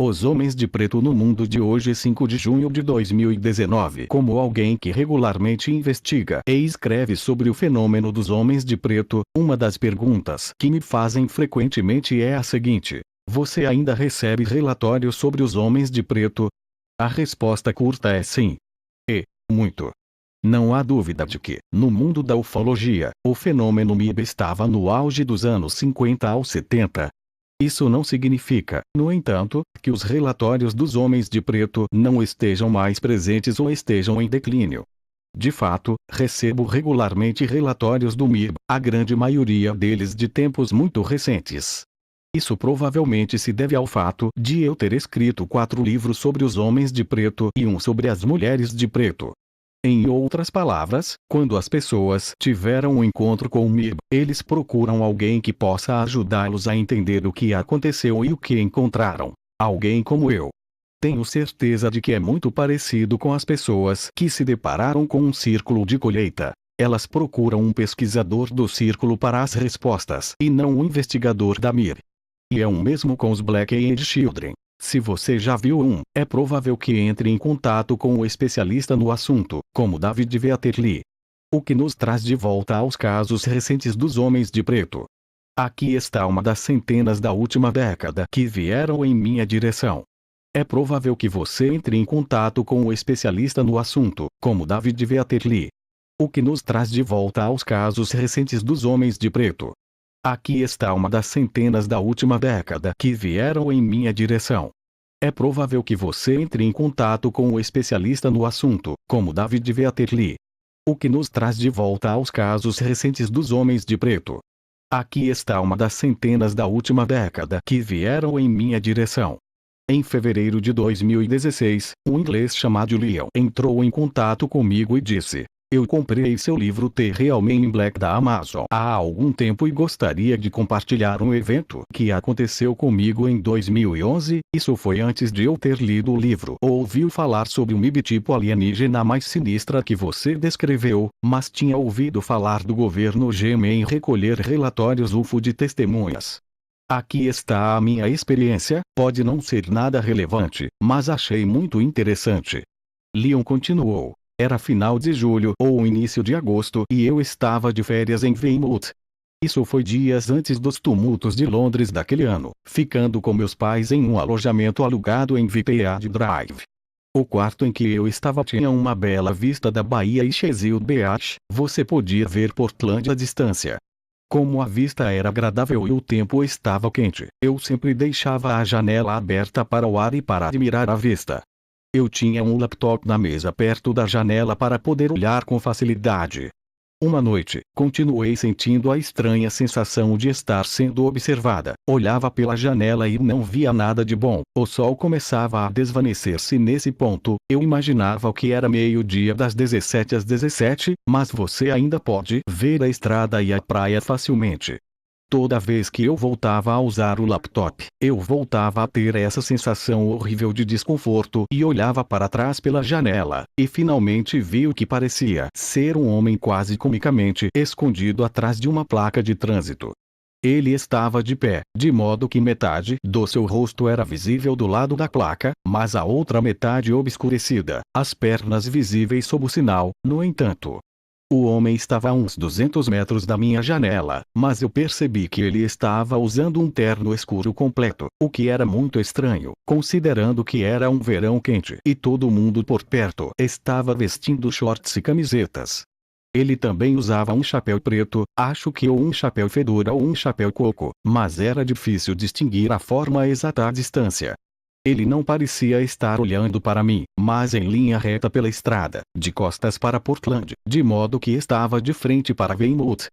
Os Homens de Preto no Mundo de hoje, 5 de junho de 2019. Como alguém que regularmente investiga e escreve sobre o fenômeno dos homens de preto, uma das perguntas que me fazem frequentemente é a seguinte: você ainda recebe relatórios sobre os homens de preto? A resposta curta é sim. E, muito. Não há dúvida de que, no mundo da ufologia, o fenômeno MIB estava no auge dos anos 50 aos 70. Isso não significa, no entanto, que os relatórios dos homens de preto não estejam mais presentes ou estejam em declínio. De fato, recebo regularmente relatórios do MIB, a grande maioria deles de tempos muito recentes. Isso provavelmente se deve ao fato de eu ter escrito 4 livros sobre os homens de preto e um sobre as mulheres de preto. Em outras palavras, quando as pessoas tiveram um encontro com o MIB, eles procuram alguém que possa ajudá-los a entender o que aconteceu e o que encontraram. Alguém como eu. Tenho certeza de que é muito parecido com as pessoas que se depararam com um círculo de colheita. Elas procuram um pesquisador do círculo para as respostas e não um investigador da MIB. E é o mesmo com os Black Eyed Children. Se você já viu um, é provável que entre em contato com um especialista no assunto, como David Veaterli. O que nos traz de volta aos casos recentes dos homens de preto. Aqui está uma das centenas da última década que vieram em minha direção. É provável que você entre em contato com um especialista no assunto, como David Veaterli. O que nos traz de volta aos casos recentes dos homens de preto. Aqui está uma das centenas da última década que vieram em minha direção. É provável que você entre em contato com um especialista no assunto, como David Veaterli. O que nos traz de volta aos casos recentes dos homens de preto. Aqui está uma das centenas da última década que vieram em minha direção. Em fevereiro de 2016, um inglês chamado Leon entrou em contato comigo e disse: eu comprei seu livro The Real Men in Black da Amazon há algum tempo e gostaria de compartilhar um evento que aconteceu comigo em 2011. Isso foi antes de eu ter lido o livro. Ouviu falar sobre o MIB tipo alienígena mais sinistra que você descreveu, mas tinha ouvido falar do governo GM em recolher relatórios UFO de testemunhas. Aqui está a minha experiência, pode não ser nada relevante, mas achei muito interessante. Leon continuou. Era final de julho ou início de agosto e eu estava de férias em Weymouth. Isso foi dias antes dos tumultos de Londres daquele ano, ficando com meus pais em um alojamento alugado em Vipead Drive. O quarto em que eu estava tinha uma bela vista da Baía e Sheffield Beach, você podia ver Portland à distância. Como a vista era agradável e o tempo estava quente, eu sempre deixava a janela aberta para o ar e para admirar a vista. Eu tinha um laptop na mesa perto da janela para poder olhar com facilidade. Uma noite, continuei sentindo a estranha sensação de estar sendo observada. Olhava pela janela e não via nada de bom. O sol começava a desvanecer-se nesse ponto. Eu imaginava que era meio-dia das 17 às 17, mas você ainda pode ver a estrada e a praia facilmente. Toda vez que eu voltava a usar o laptop, eu voltava a ter essa sensação horrível de desconforto e olhava para trás pela janela, e finalmente vi o que parecia ser um homem quase comicamente escondido atrás de uma placa de trânsito. Ele estava de pé, de modo que metade do seu rosto era visível do lado da placa, mas a outra metade obscurecida, as pernas visíveis sob o sinal, no entanto. O homem estava a uns 200 metros da minha janela, mas eu percebi que ele estava usando um terno escuro completo, o que era muito estranho, considerando que era um verão quente e todo mundo por perto estava vestindo shorts e camisetas. Ele também usava um chapéu preto, acho que ou um chapéu fedora ou um chapéu coco, mas era difícil distinguir a forma exata à distância. Ele não parecia estar olhando para mim, mas em linha reta pela estrada, de costas para Portland, de modo que estava de frente para Weymouth.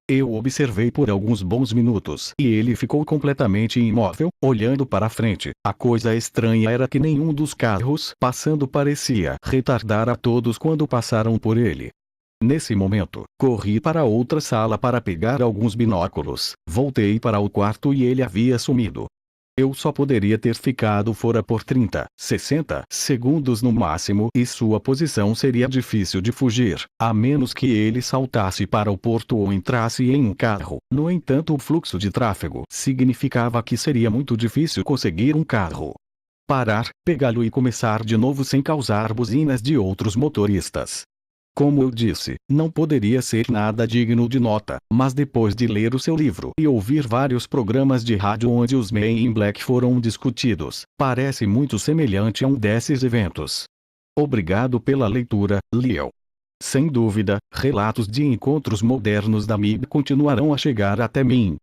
Eu o observei por alguns bons minutos e ele ficou completamente imóvel, olhando para frente. A coisa estranha era que nenhum dos carros passando parecia retardar a todos quando passaram por ele. Nesse momento, corri para outra sala para pegar alguns binóculos, voltei para o quarto e ele havia sumido. Eu só poderia ter ficado fora por 30, 60 segundos no máximo e sua posição seria difícil de fugir, a menos que ele saltasse para o porto ou entrasse em um carro. No entanto, o fluxo de tráfego significava que seria muito difícil conseguir um carro. parar, pegá-lo e começar de novo sem causar buzinas de outros motoristas. Como eu disse, não poderia ser nada digno de nota, mas depois de ler o seu livro e ouvir vários programas de rádio onde os Men in Black foram discutidos, parece muito semelhante a um desses eventos. Obrigado pela leitura, Leo. Sem dúvida, relatos de encontros modernos da MIB continuarão a chegar até mim.